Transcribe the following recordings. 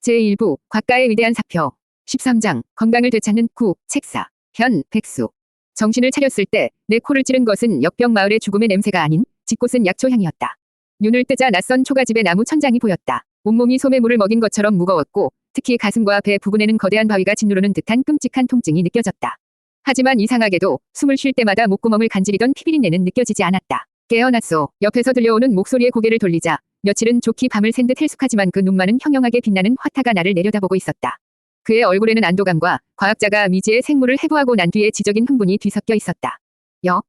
제1부 곽가의 위대한 사표 13장 건강을 되찾는 구 책사 현 백수. 정신을 차렸을 때 내 코를 찌른 것은 역병 마을의 죽음의 냄새가 아닌 짙곳은 약초 향이었다. 눈을 뜨자 낯선 초가집의 나무 천장이 보였다. 온몸이 솜에 물을 먹인 것처럼 무거웠고 특히 가슴과 배 부근에는 거대한 바위가 짓누르는 듯한 끔찍한 통증이 느껴졌다. 하지만 이상하게도 숨을 쉴 때마다 목구멍을 간지리던 피비린내는 느껴지지 않았다. 깨어났소. 옆에서 들려오는 목소리에 고개를 돌리자 며칠은 좋게 밤을 샌 듯 헬쑥하지만 그 눈만은 형형하게 빛나는 화타가 나를 내려다보고 있었다. 그의 얼굴에는 안도감과 과학자가 미지의 생물을 해부하고 난 뒤에 지적인 흥분이 뒤섞여 있었다.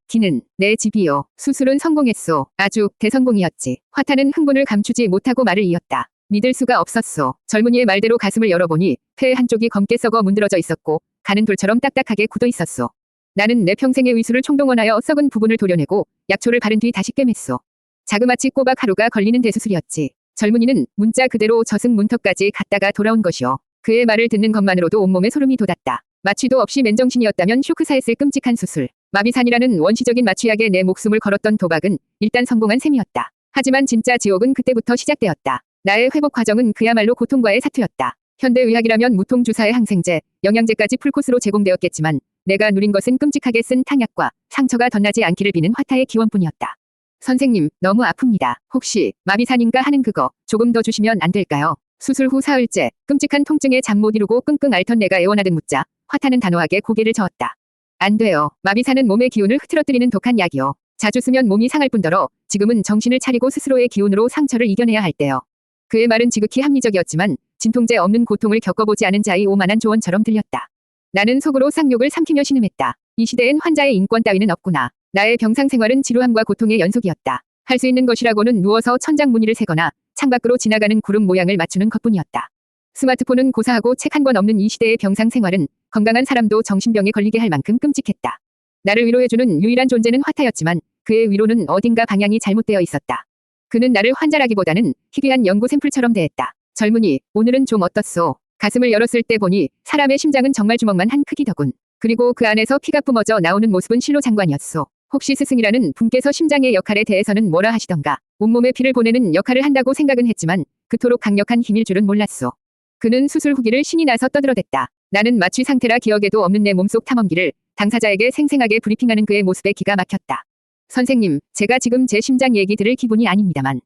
기는 내 집이요. 수술은 성공했소. 아주 대성공이었지. 화타는 흥분을 감추지 못하고 말을 이었다. 믿을 수가 없었소. 젊은이의 말대로 가슴을 열어보니 폐의 한쪽이 검게 썩어 문드러져 있었고 가는 돌처럼 딱딱하게 굳어 있었소. 나는 내 평생의 위수를 총동원하여 썩은 부분을 도려내고 약초를 바른 뒤 다시 꿰맸소. 자그마치 꼬박 하루가 걸리는 대수술이었지. 젊은이는 문자 그대로 저승 문턱까지 갔다가 돌아온 것이요. 그의 말을 듣는 것만으로도 온몸에 소름이 돋았다. 마취도 없이 맨정신이었다면 쇼크사했을 끔찍한 수술. 마비산이라는 원시적인 마취약에 내 목숨을 걸었던 도박은 일단 성공한 셈이었다. 하지만 진짜 지옥은 그때부터 시작되었다. 나의 회복 과정은 그야말로 고통과의 사투였다. 현대의학이라면 무통주사의 항생제, 영양제까지 풀코스로 제공되었겠지만 내가 누린 것은 끔찍하게 쓴 탕약과 상처가 덧나지 않기를 비는 화타의 기원뿐이었다. 선생님, 너무 아픕니다. 혹시 마비산인가 하는 그거 조금 더 주시면 안 될까요? 수술 후 사흘째 끔찍한 통증에 잠 못 이루고 끙끙 앓던 내가 애원하듯 묻자 화타는 단호하게 고개를 저었다. 안 돼요. 마비산은 몸의 기운을 흐트러뜨리는 독한 약이요. 자주 쓰면 몸이 상할 뿐더러 지금은 정신을 차리고 스스로의 기운으로 상처를 이겨내야 할 때요. 그의 말은 지극히 합리적이었지만 진통제 없는 고통을 겪어보지 않은 자의 오만한 조언처럼 들렸다. 나는 속으로 쌍욕을 삼키며 신음했다. 이 시대엔 환자의 인권 따위는 없구나. 나의 병상 생활은 지루함과 고통의 연속이었다. 할 수 있는 것이라고는 누워서 천장 무늬를 세거나 창밖으로 지나가는 구름 모양을 맞추는 것뿐이었다. 스마트폰은 고사하고 책 한 권 없는 이 시대의 병상 생활은 건강한 사람도 정신병에 걸리게 할 만큼 끔찍했다. 나를 위로해주는 유일한 존재는 화타였지만 그의 위로는 어딘가 방향이 잘못되어 있었다. 그는 나를 환자라기보다는 희귀한 연구 샘플처럼 대했다. 젊은이, 오늘은 좀 어떻소? 가슴을 열었을 때 보니 사람의 심장은 정말 주먹만 한 크기더군. 그리고 그 안에서 피가 뿜어져 나오는 모습은 실로 장관이었소. 혹시 스승이라는 분께서 심장의 역할에 대해서는 뭐라 하시던가? 온몸에 피를 보내는 역할을 한다고 생각은 했지만 그토록 강력한 힘일 줄은 몰랐소. 그는 수술 후기를 신이 나서 떠들어댔다. 나는 마취 상태라 기억에도 없는 내 몸속 탐험기를 당사자에게 생생하게 브리핑하는 그의 모습에 기가 막혔다. 선생님, 제가 지금 제 심장 얘기 들을 기분이 아닙니다만.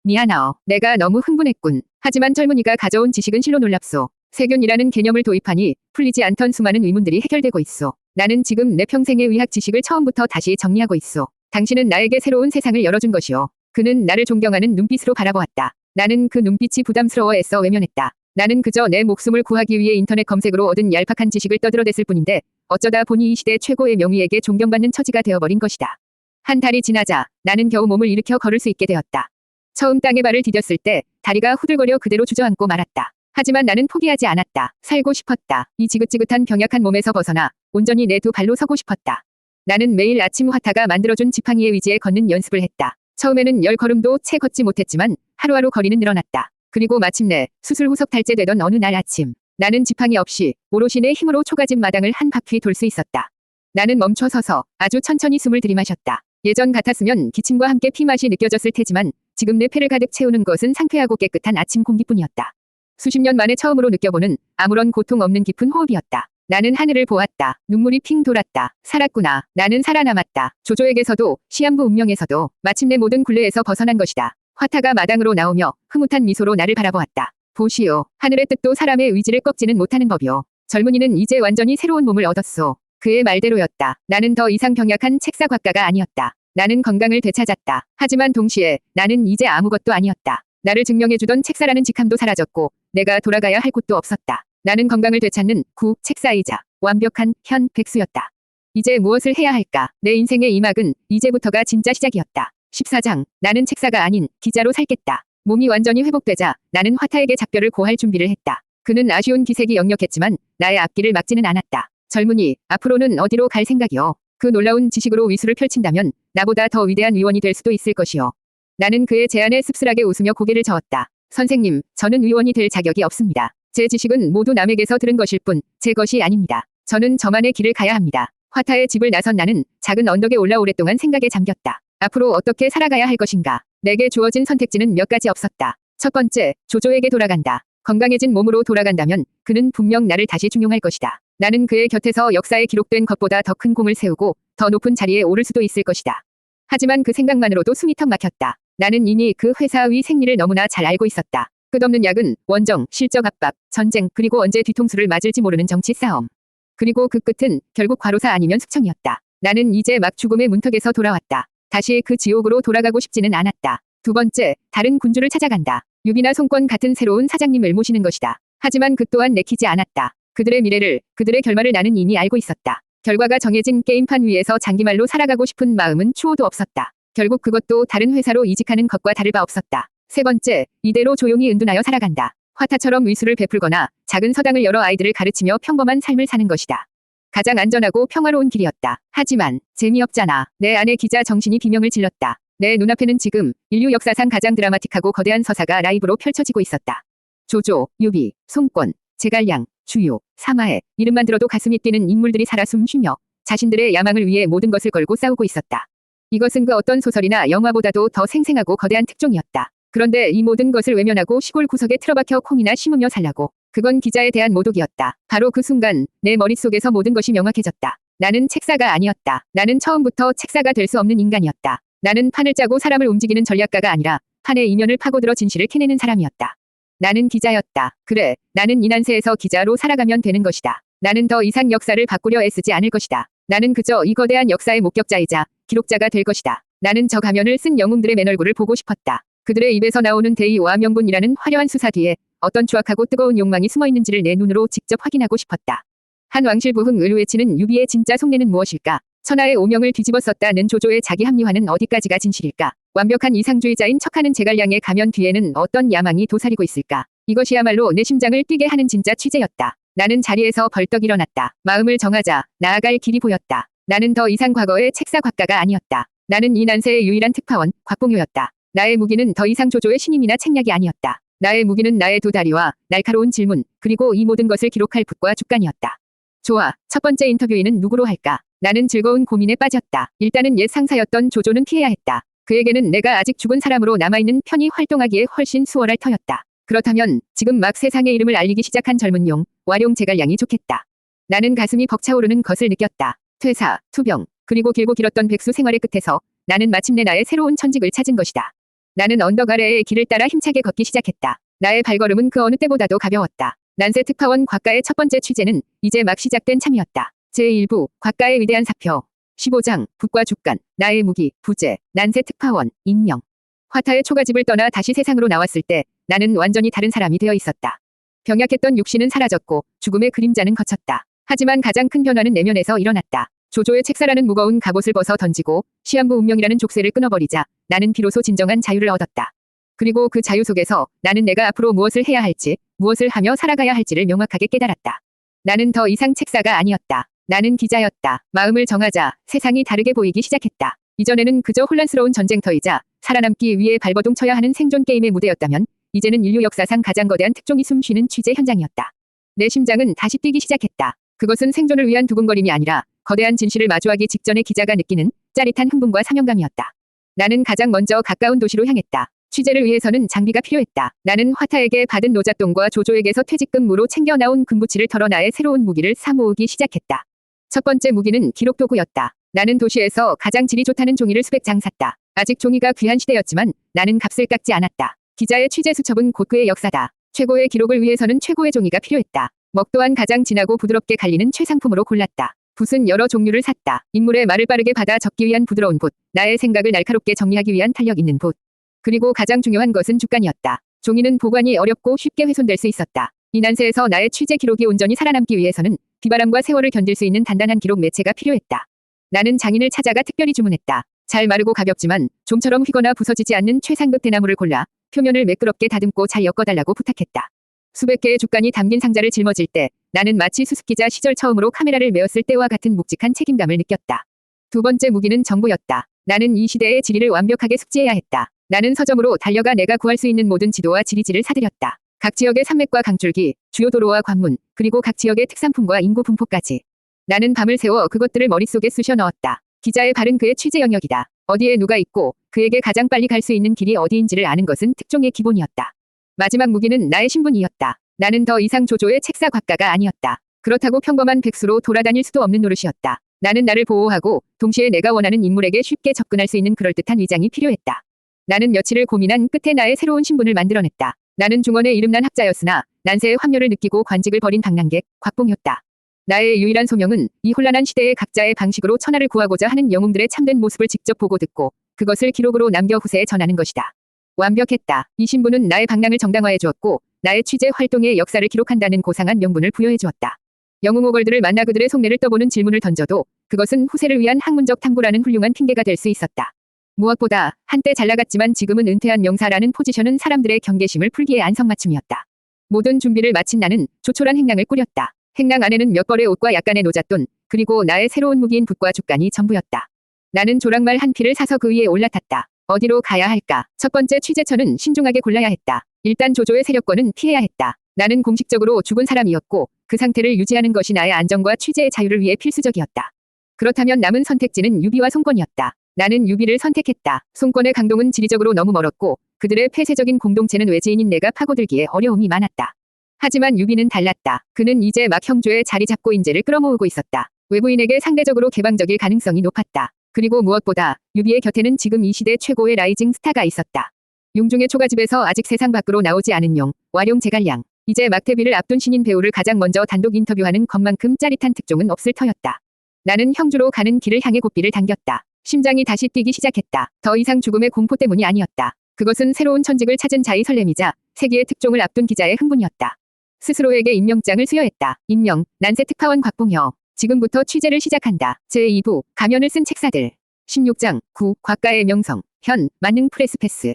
미안하오. 내가 너무 흥분했군. 하지만 젊은이가 가져온 지식은 실로 놀랍소. 세균이라는 개념을 도입하니 풀리지 않던 수많은 의문들이 해결되고 있소. 나는 지금 내 평생의 의학 지식을 처음부터 다시 정리하고 있소. 당신은 나에게 새로운 세상을 열어준 것이오. 그는 나를 존경하는 눈빛으로 바라보았다. 나는 그 눈빛이 부담스러워 애써 외면했다. 나는 그저 내 목숨을 구하기 위해 인터넷 검색으로 얻은 얄팍한 지식을 떠들어댔을 뿐인데 어쩌다 보니 이 시대 최고의 명의에게 존경받는 처지가 되어버린 것이다. 한 달이 지나자 나는 겨우 몸을 일으켜 걸을 수 있게 되었다. 처음 땅에 발을 디뎠을 때 다리가 후들거려 그대로 주저앉고 말았다. 하지만 나는 포기하지 않았다. 살고 싶었다. 이 지긋지긋한 병약한 몸에서 벗어나 온전히 내 두 발로 서고 싶었다. 나는 매일 아침 화타가 만들어준 지팡이에 의지해 걷는 연습을 했다. 처음에는 10걸음도 채 걷지 못했지만 하루하루 거리는 늘어났다. 그리고 마침내 수술 후 석달째 되던 어느 날 아침 나는 지팡이 없이 오롯이 내 힘으로 초가집 마당을 한 바퀴 돌 수 있었다. 나는 멈춰 서서 아주 천천히 숨을 들이마셨다. 예전 같았으면 기침과 함께 피맛이 느껴졌을 테지만 지금 내 폐를 가득 채우는 것은 상쾌하고 깨끗한 아침 공기뿐이었다. 수십 년 만에 처음으로 느껴보는 아무런 고통 없는 깊은 호흡이었다. 나는 하늘을 보았다. 눈물이 핑 돌았다. 살았구나. 나는 살아남았다. 조조에게서도 시한부 운명에서도 마침내 모든 굴레에서 벗어난 것이다. 화타가 마당으로 나오며 흐뭇한 미소로 나를 바라보았다. 보시오. 하늘의 뜻도 사람의 의지를 꺾지는 못하는 법이오. 젊은이는 이제 완전히 새로운 몸을 얻었소. 그의 말대로였다. 나는 더 이상 병약한 책사과가가 아니었다. 나는 건강을 되찾았다. 하지만 동시에 나는 이제 아무것도 아니었다. 나를 증명해주던 책사라는 직함도 사라졌고 내가 돌아가야 할 곳도 없었다. 나는 건강을 되찾는 구 책사이자 완벽한 현 백수였다. 이제 무엇을 해야 할까? 내 인생의 이 막은 이제부터가 진짜 시작이었다. 14장 나는 책사가 아닌 기자로 살겠다. 몸이 완전히 회복되자 나는 화타에게 작별을 고할 준비를 했다. 그는 아쉬운 기색이 역력했지만 나의 앞길을 막지는 않았다. 젊은이, 앞으로는 어디로 갈 생각이요? 그 놀라운 지식으로 위수를 펼친다면 나보다 더 위대한 의원이 될 수도 있을 것이요. 나는 그의 제안에 씁쓸하게 웃으며 고개를 저었다. 선생님, 저는 의원이 될 자격이 없습니다. 제 지식은 모두 남에게서 들은 것일 뿐 제 것이 아닙니다. 저는 저만의 길을 가야 합니다. 화타의 집을 나선 나는 작은 언덕에 올라 오랫동안 생각에 잠겼다. 앞으로 어떻게 살아가야 할 것인가? 내게 주어진 선택지는 몇 가지 없었다. 첫 번째, 조조에게 돌아간다. 건강해진 몸으로 돌아간다면 그는 분명 나를 다시 중용할 것이다. 나는 그의 곁에서 역사에 기록된 것보다 더 큰 공을 세우고 더 높은 자리에 오를 수도 있을 것이다. 하지만 그 생각만으로도 숨이 턱 막혔다. 나는 이미 그 회사의 생리를 너무나 잘 알고 있었다. 끝없는 야근, 원정, 실적 압박, 전쟁, 그리고 언제 뒤통수를 맞을지 모르는 정치 싸움. 그리고 그 끝은 결국 과로사 아니면 숙청이었다. 나는 이제 막 죽음의 문턱에서 돌아왔다. 다시 그 지옥으로 돌아가고 싶지는 않았다. 두 번째, 다른 군주를 찾아간다. 유비나 송권 같은 새로운 사장님을 모시는 것이다. 하지만 그 또한 내키지 않았다. 그들의 미래를, 그들의 결말을 나는 이미 알고 있었다. 결과가 정해진 게임판 위에서 장기말로 살아가고 싶은 마음은 추호도 없었다. 결국 그것도 다른 회사로 이직하는 것과 다를 바 없었다. 세 번째, 이대로 조용히 은둔하여 살아간다. 화타처럼 의술을 베풀거나 작은 서당을 열어 아이들을 가르치며 평범한 삶을 사는 것이다. 가장 안전하고 평화로운 길이었다. 하지만 재미없잖아. 내 안의 기자 정신이 비명을 질렀다. 내 눈앞에는 지금 인류 역사상 가장 드라마틱하고 거대한 서사가 라이브로 펼쳐지고 있었다. 조조, 유비, 송권, 제갈량, 주요, 사마해, 이름만 들어도 가슴이 뛰는 인물들이 살아 숨쉬며 자신들의 야망을 위해 모든 것을 걸고 싸우고 있었다. 이것은 그 어떤 소설이나 영화보다도 더 생생하고 거대한 특종이었다. 그런데 이 모든 것을 외면하고 시골 구석에 틀어박혀 콩이나 심으며 살라고. 그건 기자에 대한 모독이었다. 바로 그 순간 내 머릿속에서 모든 것이 명확해졌다. 나는 책사가 아니었다. 나는 처음부터 책사가 될 수 없는 인간이었다. 나는 판을 짜고 사람을 움직이는 전략가가 아니라 판의 이면을 파고들어 진실을 캐내는 사람이었다. 나는 기자였다. 그래, 나는 이난세에서 기자로 살아가면 되는 것이다. 나는 더 이상 역사를 바꾸려 애쓰지 않을 것이다. 나는 그저 이 거대한 역사의 목격자이자 기록자가 될 것이다. 나는 저 가면을 쓴 영웅들의 맨얼굴을 보고 싶었다. 그들의 입에서 나오는 대의와 명분이라는 화려한 수사 뒤에 어떤 추악하고 뜨거운 욕망이 숨어 있는지를 내 눈으로 직접 확인하고 싶었다. 한 왕실부흥 의뢰치는 유비의 진짜 속내는 무엇일까? 천하의 오명을 뒤집어 썼다는 조조의 자기 합리화는 어디까지가 진실일까? 완벽한 이상주의자인 척하는 제갈량의 가면 뒤에는 어떤 야망이 도사리고 있을까? 이것이야말로 내 심장을 뛰게 하는 진짜 취재였다. 나는 자리에서 벌떡 일어났다. 마음을 정하자 나아갈 길이 보였다. 나는 더 이상 과거의 책사 곽가가 아니었다. 나는 이 난세의 유일한 특파원 곽봉효였다. 나의 무기는 더 이상 조조의 신임이나 책략이 아니었다. 나의 무기는 나의 두 다리와 날카로운 질문, 그리고 이 모든 것을 기록할 붓과 주간이었다. 좋아, 첫 번째 인터뷰인은 누구로 할까? 나는 즐거운 고민에 빠졌다. 일단은 옛 상사였던 조조는 피해야 했다. 그에게는 내가 아직 죽은 사람으로 남아있는 편이 활동하기에 훨씬 수월할 터였다. 그렇다면 지금 막 세상의 이름을 알리기 시작한 젊은 용, 와룡 제갈량이 좋겠다. 나는 가슴이 벅차오르는 것을 느꼈다. 퇴사, 투병, 그리고 길고 길었던 백수 생활의 끝에서 나는 마침내 나의 새로운 천직을 찾은 것이다. 나는 언덕 아래의 길을 따라 힘차게 걷기 시작했다. 나의 발걸음은 그 어느 때보다도 가벼웠다. 난세 특파원 곽가의 첫 번째 취재는 이제 막 시작된 참이었다. 제1부, 곽가의 위대한 사표. 15장, 붓과 주간, 나의 무기, 부재, 난세 특파원, 임명. 화타의 초가집을 떠나 다시 세상으로 나왔을 때 나는 완전히 다른 사람이 되어 있었다. 병약했던 육신은 사라졌고 죽음의 그림자는 걷혔다. 하지만 가장 큰 변화는 내면에서 일어났다. 조조의 책사라는 무거운 갑옷을 벗어 던지고 시한부 운명이라는 족쇄를 끊어버리자 나는 비로소 진정한 자유를 얻었다. 그리고 그 자유 속에서 나는 내가 앞으로 무엇을 해야 할지, 무엇을 하며 살아가야 할지를 명확하게 깨달았다. 나는 더 이상 책사가 아니었다. 나는 기자였다. 마음을 정하자 세상이 다르게 보이기 시작했다. 이전에는 그저 혼란스러운 전쟁터이자 살아남기 위해 발버둥 쳐야 하는 생존 게임의 무대였다면 이제는 인류 역사상 가장 거대한 특종이 숨쉬는 취재 현장이었다. 내 심장은 다시 뛰기 시작했다. 그것은 생존을 위한 두근거림이 아니라 거대한 진실을 마주하기 직전에 기자가 느끼는 짜릿한 흥분과 사명감이었다. 나는 가장 먼저 가까운 도시로 향했다. 취재를 위해서는 장비가 필요했다. 나는 화타에게 받은 노잣돈과 조조에게서 퇴직금으로 챙겨나온 금부치를 털어 나의 새로운 무기를 사모으기 시작했다. 첫 번째 무기는 기록 도구였다. 나는 도시에서 가장 질이 좋다는 종이를 수백 장 샀다. 아직 종이가 귀한 시대였지만 나는 값을 깎지 않았다. 기자의 취재 수첩은 곧 그의 역사다. 최고의 기록을 위해서는 최고의 종이가 필요했다. 먹 또한 가장 진하고 부드럽게 갈리는 최상품으로 골랐다. 붓은 여러 종류를 샀다. 인물의 말을 빠르게 받아 적기 위한 부드러운 붓, 나의 생각을 날카롭게 정리하기 위한 탄력 있는 붓. 그리고 가장 중요한 것은 주간이었다. 종이는 보관이 어렵고 쉽게 훼손될 수 있었다. 이 난세에서 나의 취재 기록이 온전히 살아남기 위해서는 비바람과 세월을 견딜 수 있는 단단한 기록 매체가 필요했다. 나는 장인을 찾아가 특별히 주문했다. 잘 마르고 가볍지만 좀처럼 휘거나 부서지지 않는 최상급 대나무를 골라 표면을 매끄럽게 다듬고 잘 엮어달라고 부탁했다. 수백 개의 주간이 담긴 상자를 짊어질 때 나는 마치 수습기자 시절 처음으로 카메라를 메었을 때와 같은 묵직한 책임감을 느꼈다. 두 번째 무기는 정보였다. 나는 이 시대의 지리를 완벽하게 숙지해야 했다. 나는 서점으로 달려가 내가 구할 수 있는 모든 지도와 지리지를 사들였다. 각 지역의 산맥과 강줄기, 주요 도로와 관문, 그리고 각 지역의 특산품과 인구 분포까지. 나는 밤을 새워 그것들을 머릿속에 쑤셔 넣었다. 기자의 발은 그의 취재 영역이다. 어디에 누가 있고 그에게 가장 빨리 갈 수 있는 길이 어디인지를 아는 것은 특종의 기본이었다. 마지막 무기는 나의 신분이었다. 나는 더 이상 조조의 책사 곽가가 아니었다. 그렇다고 평범한 백수로 돌아다닐 수도 없는 노릇이었다. 나는 나를 보호하고 동시에 내가 원하는 인물에게 쉽게 접근할 수 있는 그럴듯한 위장이 필요했다. 나는 며칠을 고민한 끝에 나의 새로운 신분을 만들어냈다. 나는 중원의 이름난 학자였으나 난세의 환멸을 느끼고 관직을 버린 방랑객 곽봉효다. 나의 유일한 소명은 이 혼란한 시대의 각자의 방식으로 천하를 구하고자 하는 영웅들의 참된 모습을 직접 보고 듣고 그것을 기록으로 남겨 후세에 전하는 것이다. 완벽했다. 이 신분은 나의 방랑을 정당화해 주었고 나의 취재 활동의 역사를 기록한다는 고상한 명분을 부여해 주었다. 영웅 오걸들을 만나 그들의 속내를 떠보는 질문을 던져도 그것은 후세를 위한 학문적 탐구라는 훌륭한 핑계가 될 수 있었다. 무엇보다 한때 잘나갔지만 지금은 은퇴한 명사라는 포지션은 사람들의 경계심을 풀기에 안성맞춤이었다. 모든 준비를 마친 나는 조촐한 행랑을 꾸렸다. 행랑 안에는 몇 벌의 옷과 약간의 노잣돈, 그리고 나의 새로운 무기인 붓과 죽간이 전부였다. 나는 조랑말 한 피를 사서 그 위에 올라탔다. 어디로 가야 할까? 첫 번째 취재처는 신중하게 골라야 했다. 일단 조조의 세력권은 피해야 했다. 나는 공식적으로 죽은 사람이었고 그 상태를 유지하는 것이 나의 안정과 취재의 자유를 위해 필수적이었다. 그렇다면 남은 선택지는 유비와 송권이었다. 나는 유비를 선택했다. 송권의 강동은 지리적으로 너무 멀었고 그들의 폐쇄적인 공동체는 외지인인 내가 파고들기에 어려움이 많았다. 하지만 유비는 달랐다. 그는 이제 막 형조에 자리 잡고 인재를 끌어모으고 있었다. 외부인에게 상대적으로 개방적일 가능성이 높았다. 그리고 무엇보다 유비의 곁에는 지금 이 시대 최고의 라이징 스타가 있었다. 용중의 초가집에서 아직 세상 밖으로 나오지 않은 용, 와룡 제갈량. 이제 막데뷔를 앞둔 신인 배우를 가장 먼저 단독 인터뷰하는 것만큼 짜릿한 특종은 없을 터였다. 나는 형주로 가는 길을 향해 고삐를 당겼다. 심장이 다시 뛰기 시작했다. 더 이상 죽음의 공포 때문이 아니었다. 그것은 새로운 천직을 찾은 자의 설렘이자 세기의 특종을 앞둔 기자의 흥분이었다. 스스로에게 임명장을 수여했다. 임명, 난세 특파원 곽봉효. 지금부터 취재를 시작한다. 제2부, 가면을 쓴 책사들. 16장, 9, 곽가의 명성, 현, 만능 프레스패스.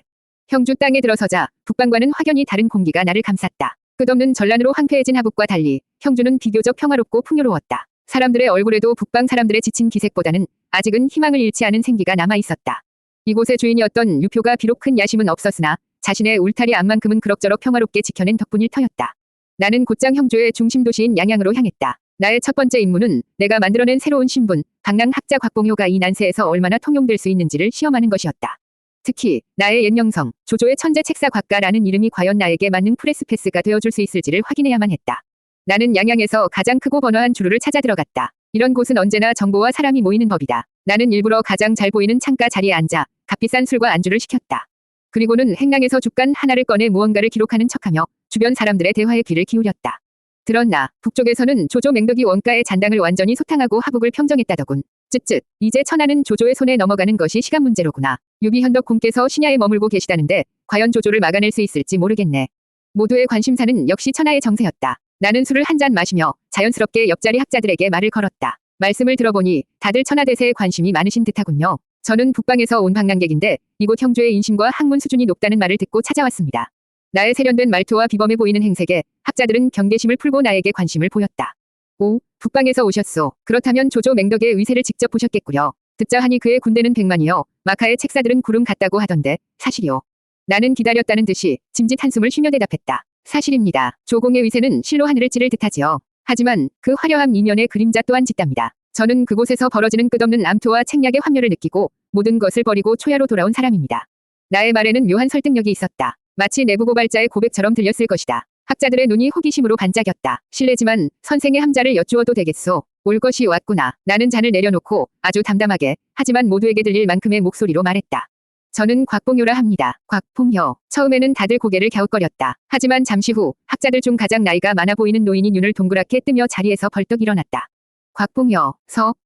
형주 땅에 들어서자 북방과는 확연히 다른 공기가 나를 감쌌다. 끝없는 전란으로 황폐해진 하북과 달리 형주는 비교적 평화롭고 풍요로웠다. 사람들의 얼굴에도 북방 사람들의 지친 기색보다는 아직은 희망을 잃지 않은 생기가 남아있었다. 이곳의 주인이었던 유표가 비록 큰 야심은 없었으나 자신의 울타리 앞만큼은 그럭저럭 평화롭게 지켜낸 덕분일 터였다. 나는 곧장 형주의 중심 도시인 양양으로 향했다. 나의 첫 번째 임무는 내가 만들어낸 새로운 신분, 방랑 학자 곽봉효가 이 난세에서 얼마나 통용될 수 있는지를 시험하는 것이었다. 특히 나의 옛 명성, 조조의 천재 책사 곽가라는 이름이 과연 나에게 맞는 프레스패스가 되어줄 수 있을지를 확인해야만 했다. 나는 양양에서 가장 크고 번화한 주루를 찾아 들어갔다. 이런 곳은 언제나 정보와 사람이 모이는 법이다. 나는 일부러 가장 잘 보이는 창가 자리에 앉아 값비싼 술과 안주를 시켰다. 그리고는 행랑에서 죽간 하나를 꺼내 무언가를 기록하는 척하며 주변 사람들의 대화에 귀를 기울였다. 들었나? 북쪽에서는 조조 맹덕이 원가의 잔당을 완전히 소탕하고 하북을 평정했다더군. 쯧쯧. 이제 천하는 조조의 손에 넘어가는 것이 시간 문제로구나. 유비 현덕 공께서 신야에 머물고 계시다는데 과연 조조를 막아낼 수 있을지 모르겠네. 모두의 관심사는 역시 천하의 정세였다. 나는 술을 한 잔 마시며 자연스럽게 옆자리 학자들에게 말을 걸었다. 말씀을 들어보니 다들 천하대세에 관심이 많으신 듯하군요. 저는 북방에서 온 방랑객인데 이곳 형조의 인심과 학문 수준이 높다는 말을 듣고 찾아왔습니다. 나의 세련된 말투와 비범해 보이는 행색에 학자들은 경계심을 풀고 나에게 관심을 보였다. 오, 북방에서 오셨소. 그렇다면 조조 맹덕의 위세를 직접 보셨겠구려. 듣자 하니 그의 군대는 100만이요. 마카의 책사들은 구름 같다고 하던데 사실이요. 나는 기다렸다는 듯이 짐짓 한숨을 쉬며 대답했다. 사실입니다. 조공의 위세는 실로 하늘을 찌를 듯하지요. 하지만 그 화려함 이면의 그림자 또한 짙답니다. 저는 그곳에서 벌어지는 끝없는 암투와 책략의 환멸을 느끼고 모든 것을 버리고 초야로 돌아온 사람입니다. 나의 말에는 묘한 설득력이 있었다. 마치 내부 고발자의 고백처럼 들렸을 것이다. 학자들의 눈이 호기심으로 반짝였다. 실례지만 선생의 함자를 여쭈어도 되겠소. 올 것이 왔구나. 나는 잔을 내려놓고 아주 담담하게 하지만 모두에게 들릴 만큼의 목소리로 말했다. 저는 곽봉효라 합니다. 곽봉효. 처음에는 다들 고개를 갸웃거렸다. 하지만 잠시 후 학자들 중 가장 나이가 많아 보이는 노인이 눈을 동그랗게 뜨며 자리에서 벌떡 일어났다. 곽봉효.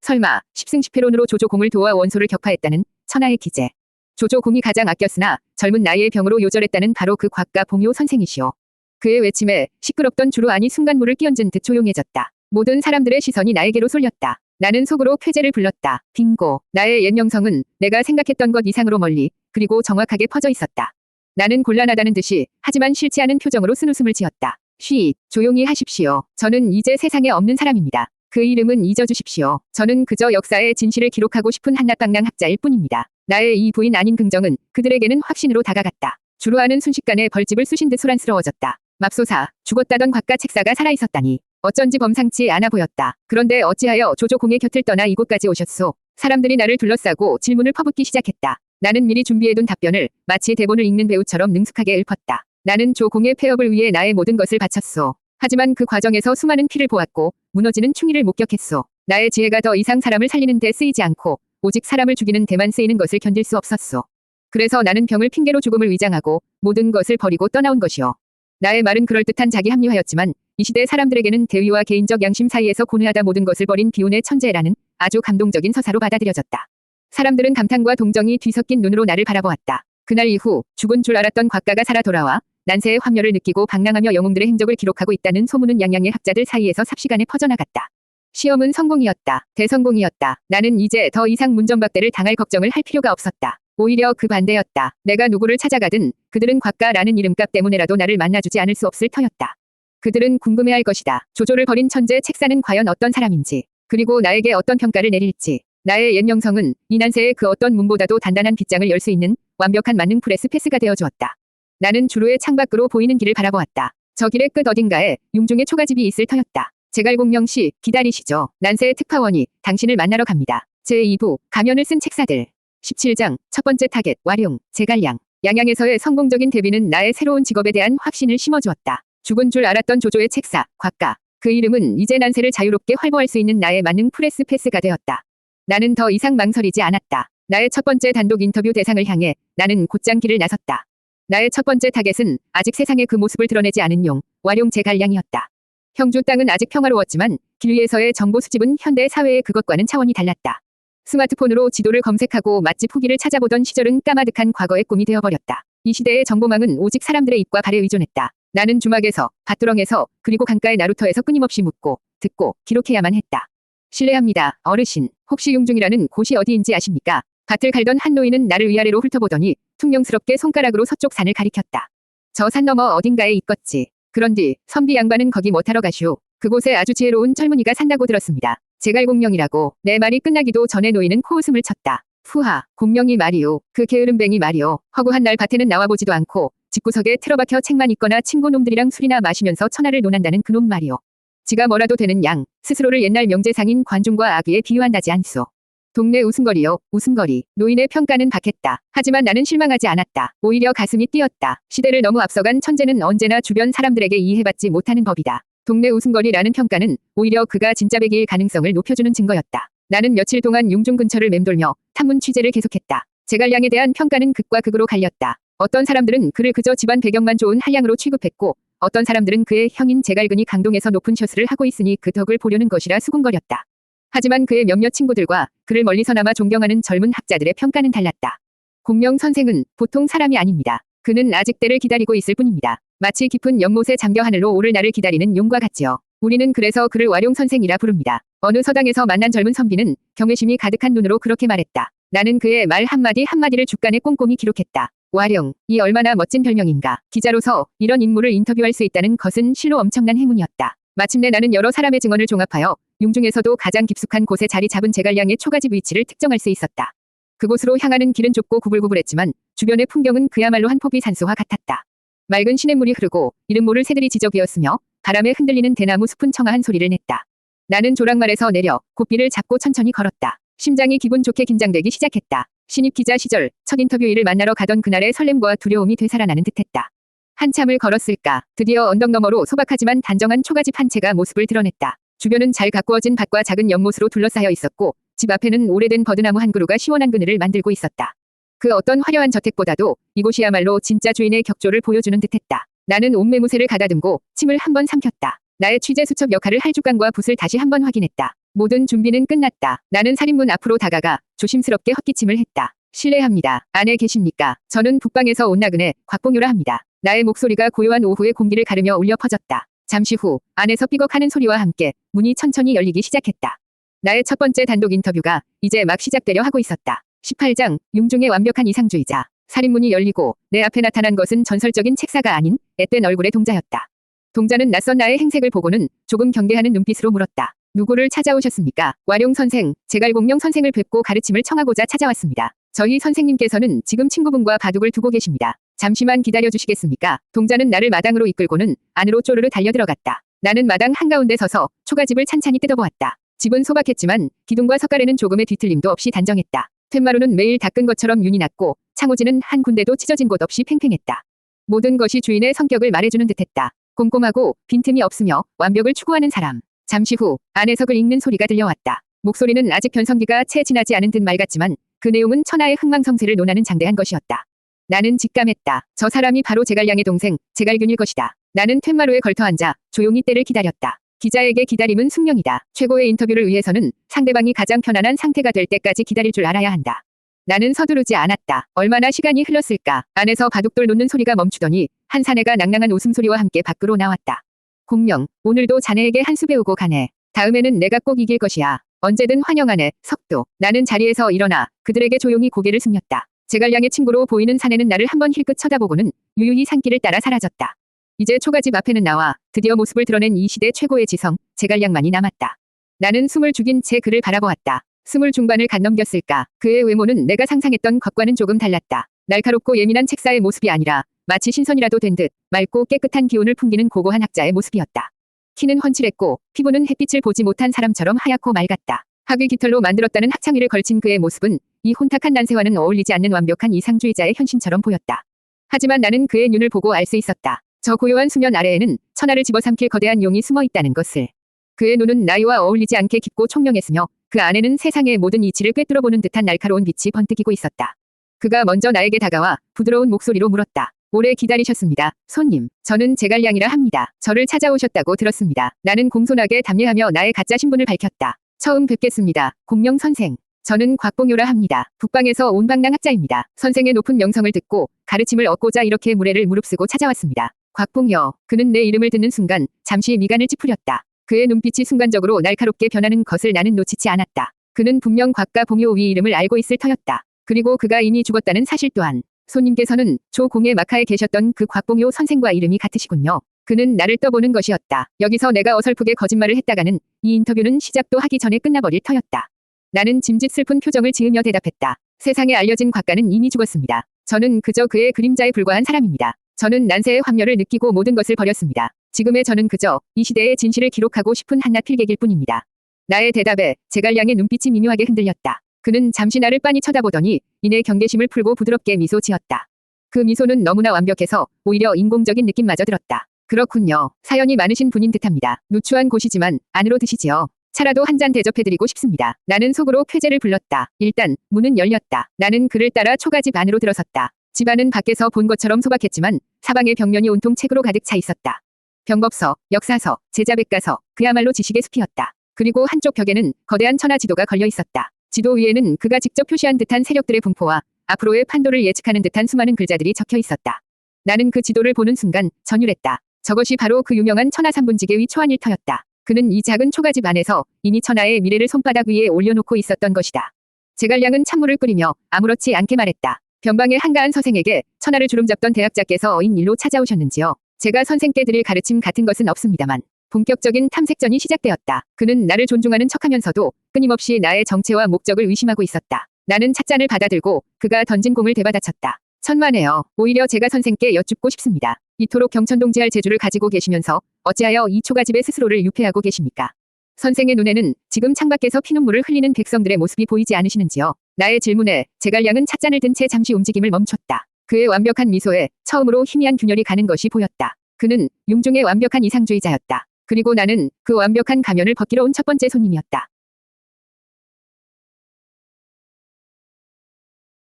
설마 10승10패론으로 조조공을 도와 원소를 격파했다는 천하의 기재. 조조공이 가장 아꼈으나 젊은 나이의 병으로 요절했다는 바로 그 곽가 봉효 선생이시오. 그의 외침에 시끄럽던 주루 안이 순간 물을 끼얹은 듯 조용해졌다. 모든 사람들의 시선이 나에게로 쏠렸다. 나는 속으로 쾌재를 불렀다. 빙고. 나의 옛 명성은 내가 생각했던 것 이상으로 멀리 그리고 정확하게 퍼져 있었다. 나는 곤란하다는 듯이 하지만 싫지 않은 표정으로 쓴웃음을 지었다. 쉬, 조용히 하십시오. 저는 이제 세상에 없는 사람입니다. 그 이름은 잊어주십시오. 저는 그저 역사의 진실을 기록하고 싶은 한낱방랑 학자일 뿐입니다. 나의 이 부인 아닌 긍정은 그들에게는 확신으로 다가갔다. 주루하는 순식간에 벌집을 쑤신 듯 소란스러워졌다. 맙소사, 죽었다던 곽가 책사가 살아있었다니. 어쩐지 범상치 않아 보였다. 그런데 어찌하여 조조공의 곁을 떠나 이곳까지 오셨소? 사람들이 나를 둘러싸고 질문을 퍼붓기 시작했다. 나는 미리 준비해둔 답변을 마치 대본을 읽는 배우처럼 능숙하게 읊었다. 나는 조공의 폐업을 위해 나의 모든 것을 바쳤소. 하지만 그 과정에서 수많은 피를 보았고 무너지는 충의를 목격했소. 나의 지혜가 더 이상 사람을 살리는 데 쓰이지 않고 오직 사람을 죽이는 데만 쓰이는 것을 견딜 수 없었소. 그래서 나는 병을 핑계로 죽음을 위장하고 모든 것을 버리고 떠나온 것이오. 나의 말은 그럴듯한 자기 합리화였지만 이 시대 사람들에게는 대의와 개인적 양심 사이에서 고뇌하다 모든 것을 버린 비운의 천재라는 아주 감동적인 서사로 받아들여졌다. 사람들은 감탄과 동정이 뒤섞인 눈으로 나를 바라보았다. 그날 이후 죽은 줄 알았던 곽가가 살아 돌아와 난세의 환멸을 느끼고 방랑하며 영웅들의 행적을 기록하고 있다는 소문은 양양의 학자들 사이에서 삽시간에 퍼져나갔다. 시험은 성공이었다. 대성공이었다. 나는 이제 더 이상 문전박대를 당할 걱정을 할 필요가 없었다. 오히려 그 반대였다. 내가 누구를 찾아가든 그들은 곽가라는 이름값 때문에라도 나를 만나주지 않을 수 없을 터였다. 그들은 궁금해할 것이다. 조조를 벌인 천재 책사는 과연 어떤 사람인지, 그리고 나에게 어떤 평가를 내릴지. 나의 옛 명성은 이난세의 그 어떤 문보다도 단단한 빗장을 열 수 있는 완벽한 만능 프레스 패스가 되어주었다. 나는 주루의 창밖으로 보이는 길을 바라보았다. 저 길의 끝 어딘가에 융중의 초가집이 있을 터였다. 제갈공명씨, 기다리시죠. 난세의 특파원이 당신을 만나러 갑니다. 제2부, 가면을 쓴 책사들. 17장, 첫 번째 타겟, 와룡, 제갈량. 양양에서의 성공적인 데뷔는 나의 새로운 직업에 대한 확신을 심어주었다. 죽은 줄 알았던 조조의 책사, 곽가. 그 이름은 이제 난세를 자유롭게 활보할 수 있는 나의 만능 프레스 패스가 되었다. 나는 더 이상 망설이지 않았다. 나의 첫 번째 단독 인터뷰 대상을 향해 나는 곧장 길을 나섰다. 나의 첫 번째 타겟은 아직 세상에 그 모습을 드러내지 않은 용, 와룡 제갈량이었다. 형주 땅은 아직 평화로웠지만 길 위에서의 정보 수집은 현대 사회의 그것과는 차원이 달랐다. 스마트폰으로 지도를 검색하고 맛집 후기를 찾아보던 시절은 까마득한 과거의 꿈이 되어버렸다. 이 시대의 정보망은 오직 사람들의 입과 발에 의존했다. 나는 주막에서, 밭두렁에서, 그리고 강가의 나루터에서 끊임없이 묻고, 듣고, 기록해야만 했다. 실례합니다, 어르신. 혹시 융중이라는 곳이 어디인지 아십니까? 밭을 갈던 한 노인은 나를 위아래로 훑어보더니 퉁명스럽게 손가락으로 서쪽 산을 가리켰다. 저 산 너머 어딘가에 있겠지. 그런디 선비 양반은 거기 못하러 가시오. 그곳에 아주 지혜로운 젊은이가 산다고 들었습니다. 제갈공명이라고. 내 말이 끝나기도 전에 노인은 코웃음을 쳤다. 후하, 공명이 말이오. 그 게으름뱅이 말이오. 허구한 날 밭에는 나와보지도 않고 집구석에 틀어박혀 책만 읽거나 친구놈들이랑 술이나 마시면서 천하를 논한다는 그놈 말이오. 지가 뭐라도 되는 양, 스스로를 옛날 명재상인 관중과 아귀에 비유한다지 않소. 동네 웃음거리요, 웃음거리. 노인의 평가는 박했다. 하지만 나는 실망하지 않았다. 오히려 가슴이 뛰었다. 시대를 너무 앞서간 천재는 언제나 주변 사람들에게 이해받지 못하는 법이다. 동네 웃음거리라는 평가는 오히려 그가 진짜 백일 가능성을 높여주는 증거였다. 나는 며칠 동안 융중 근처를 맴돌며 탐문 취재를 계속했다. 제갈량에 대한 평가는 극과 극으로 갈렸다. 어떤 사람들은 그를 그저 집안 배경만 좋은 한량으로 취급했고 어떤 사람들은 그의 형인 제갈근이 강동에서 높은 셔스를 하고 있으니 그 덕을 보려는 것이라 수군거렸다. 하지만 그의 몇몇 친구들과 그를 멀리서나마 존경하는 젊은 학자들의 평가는 달랐다. 공명 선생은 보통 사람이 아닙니다. 그는 아직 때를 기다리고 있을 뿐입니다. 마치 깊은 연못에 잠겨 하늘로 오를 나를 기다리는 용과 같지요. 우리는 그래서 그를 와룡 선생이라 부릅니다. 어느 서당에서 만난 젊은 선비는 경외심이 가득한 눈으로 그렇게 말했다. 나는 그의 말 한마디 한마디를 죽간에 꼼꼼히 기록했다. 와룡, 이 얼마나 멋진 별명인가. 기자로서 이런 인물을 인터뷰할 수 있다는 것은 실로 엄청난 행운이었다. 마침내 나는 여러 사람의 증언을 종합하여 융중에서도 가장 깊숙한 곳에 자리 잡은 제갈량의 초가집 위치를 특정할 수 있었다. 그곳으로 향하는 길은 좁고 구불구불했지만 주변의 풍경은 그야말로 한 포비 산수와 같았다. 맑은 시냇물이 흐르고 이름 모를 새들이 지저귀었으며 바람에 흔들리는 대나무 숲은 청아한 소리를 냈다. 나는 조랑말에서 내려 고삐를 잡고 천천히 걸었다. 심장이 기분 좋게 긴장되기 시작했다. 신입 기자 시절 첫 인터뷰일을 만나러 가던 그날의 설렘과 두려움이 되살아나는 듯했다. 한참을 걸었을까. 드디어 언덕 너머로 소박하지만 단정한 초가집 한 채가 모습을 드러냈다. 주변은 잘 가꾸어진 밭과 작은 연못으로 둘러싸여 있었고 집 앞에는 오래된 버드나무 한 그루가 시원한 그늘을 만들고 있었다. 그 어떤 화려한 저택보다도 이곳이야말로 진짜 주인의 격조를 보여주는 듯했다. 나는 옷매무새를 가다듬고 침을 한번 삼켰다. 나의 취재 수첩 역할을 할 죽간과 붓을 다시 한번 확인했다. 모든 준비는 끝났다. 나는 살인문 앞으로 다가가 조심스럽게 헛기침을 했다. 실례합니다. 안에 계십니까? 저는 북방에서 온 나그네 곽봉요라 합니다. 나의 목소리가 고요한 오후의 공기를 가르며 울려 퍼졌다. 잠시 후 안에서 삐걱하는 소리와 함께 문이 천천히 열리기 시작했다. 나의 첫 번째 단독 인터뷰가 이제 막 시작되려 하고 있었다. 18장, 융중의 완벽한 이상주의자. 살인문이 열리고 내 앞에 나타난 것은 전설적인 책사가 아닌 앳된 얼굴의 동자였다. 동자는 낯선 나의 행색을 보고는 조금 경계하는 눈빛으로 물었다. 누구를 찾아오셨습니까? 와룡 선생, 제갈공명 선생을 뵙고 가르침을 청하고자 찾아왔습니다. 저희 선생님께서는 지금 친구분과 바둑을 두고 계십니다. 잠시만 기다려주시겠습니까? 동자는 나를 마당으로 이끌고는 안으로 쪼르르 달려들어갔다. 나는 마당 한가운데 서서 초가집을 찬찬히 뜯어보았다. 집은 소박했지만 기둥과 석가래는 조금의 뒤틀림도 없이 단정했다. 툇마루는 매일 닦은 것처럼 윤이 났고 창호지는 한 군데도 찢어진 곳 없이 팽팽했다. 모든 것이 주인의 성격을 말해주는 듯했다. 꼼꼼하고 빈틈이 없으며 완벽을 추구하는 사람. 잠시 후 안에석을 읽는 소리가 들려왔다. 목소리는 아직 변성기가 채 지나지 않은 듯 맑았지만 그 내용은 천하의 흥망성쇠를 논하는 장대한 것이었다. 나는 직감했다. 저 사람이 바로 제갈량의 동생 제갈균일 것이다. 나는 툇마루에 걸터앉아 조용히 때를 기다렸다. 기자에게 기다림은 숙명이다. 최고의 인터뷰를 위해서는 상대방이 가장 편안한 상태가 될 때까지 기다릴 줄 알아야 한다. 나는 서두르지 않았다. 얼마나 시간이 흘렀을까. 안에서 바둑돌 놓는 소리가 멈추더니 한 사내가 낭낭한 웃음소리와 함께 밖으로 나왔다. 공명, 오늘도 자네에게 한 수 배우고 가네. 다음에는 내가 꼭 이길 것이야. 언제든 환영하네. 석도. 나는 자리에서 일어나 그들에게 조용히 고개를 숙였다. 제갈량의 친구로 보이는 사내는 나를 한번 힐끗 쳐다보고는 유유히 산길을 따라 사라졌다. 이제 초가집 앞에는 나와 드디어 모습을 드러낸 이 시대 최고의 지성, 제갈량만이 남았다. 나는 숨을 죽인 채 그를 바라보았다. 20 중반을 갓 넘겼을까. 그의 외모는 내가 상상했던 것과는 조금 달랐다. 날카롭고 예민한 책사의 모습이 아니라 마치 신선이라도 된 듯 맑고 깨끗한 기운을 풍기는 고고한 학자의 모습이었다. 키는 훤칠했고 피부는 햇빛을 보지 못한 사람처럼 하얗고 맑았다. 학위 깃털로 만들었다는 학창위를 걸친 그의 모습은 이 혼탁한 난세와는 어울리지 않는 완벽한 이상주의자의 현신처럼 보였다. 하지만 나는 그의 눈을 보고 알 수 있었다. 저 고요한 수면 아래에는 천하를 집어삼킬 거대한 용이 숨어 있다는 것을. 그의 눈은 나이와 어울리지 않게 깊고 총명했으며 그 안에는 세상의 모든 이치를 꿰뚫어보는 듯한 날카로운 빛이 번뜩이고 있었다. 그가 먼저 나에게 다가와 부드러운 목소리로 물었다. 오래 기다리셨습니다. 손님, 저는 제갈량이라 합니다. 저를 찾아오셨다고 들었습니다. 나는 공손하게 답례하며 나의 가짜 신분을 밝혔다. 처음 뵙겠습니다. 공명 선생. 저는 곽봉요라 합니다. 북방에서 온 방랑 학자입니다. 선생의 높은 명성을 듣고 가르침을 얻고자 이렇게 무례를 무릅쓰고 찾아왔습니다. 곽봉요. 그는 내 이름을 듣는 순간 잠시 미간을 찌푸렸다. 그의 눈빛이 순간적으로 날카롭게 변하는 것을 나는 놓치지 않았다. 그는 분명 곽가 봉요 위 이름을 알고 있을 터였다. 그리고 그가 이미 죽었다는 사실 또한. 손님께서는 조공의 마카에 계셨던 그 곽봉요 선생과 이름이 같으시군요. 그는 나를 떠보는 것이었다. 여기서 내가 어설프게 거짓말을 했다가는 이 인터뷰는 시작도 하기 전에 끝나버릴 터였다. 나는 짐짓 슬픈 표정을 지으며 대답했다. 세상에 알려진 곽가는 이미 죽었습니다. 저는 그저 그의 그림자에 불과한 사람입니다. 저는 난세의 환멸을 느끼고 모든 것을 버렸습니다. 지금의 저는 그저 이 시대의 진실을 기록하고 싶은 한낱 필객일 뿐입니다. 나의 대답에 제갈량의 눈빛이 미묘하게 흔들렸다. 그는 잠시 나를 빤히 쳐다보더니 이내 경계심을 풀고 부드럽게 미소 지었다. 그 미소는 너무나 완벽해서 오히려 인공적인 느낌마저 들었다. 그렇군요. 사연이 많으신 분인 듯합니다. 누추한 곳이지만 안으로 드시지요. 차라도 한 잔 대접해드리고 싶습니다. 나는 속으로 쾌재를 불렀다. 일단 문은 열렸다. 나는 그를 따라 초가집 안으로 들어섰다. 집안은 밖에서 본 것처럼 소박했지만 사방의 벽면이 온통 책으로 가득 차 있었다. 병법서, 역사서, 제자백가서, 그야말로 지식의 숲이었다. 그리고 한쪽 벽에는 거대한 천하 지도가 걸려 있었다. 지도 위에는 그가 직접 표시한 듯한 세력들의 분포와 앞으로의 판도를 예측하는 듯한 수많은 글자들이 적혀 있었다. 나는 그 지도를 보는 순간 전율했다. 저것이 바로 그 유명한 천하삼분지계의 초안일터였다. 그는 이 작은 초가집 안에서 이미 천하의 미래를 손바닥 위에 올려놓고 있었던 것이다. 제갈량은 찬물을 끓이며 아무렇지 않게 말했다. 변방의 한가한 서생에게 천하를 주름잡던 대학자께서 어인 일로 찾아오셨는지요. 제가 선생께 드릴 가르침 같은 것은 없습니다만 본격적인 탐색전이 시작되었다. 그는 나를 존중하는 척하면서도 끊임없이 나의 정체와 목적을 의심하고 있었다. 나는 찻잔을 받아들고 그가 던진 공을 되받아쳤다. 천만에요. 오히려 제가 선생께 여쭙고 싶습니다. 이토록 경천동지할 재주를 가지고 계시면서 어찌하여 이 초가집의 스스로를 유폐하고 계십니까? 선생의 눈에는 지금 창밖에서 피눈물을 흘리는 백성들의 모습이 보이지 않으시는지요? 나의 질문에 제갈량은 찻잔을 든 채 잠시 움직임을 멈췄다. 그의 완벽한 미소에 처음으로 희미한 균열이 가는 것이 보였다. 그는 융중의 완벽한 이상주의자였다. 그리고 나는 그 완벽한 가면을 벗기러 온 첫 번째 손님이었다.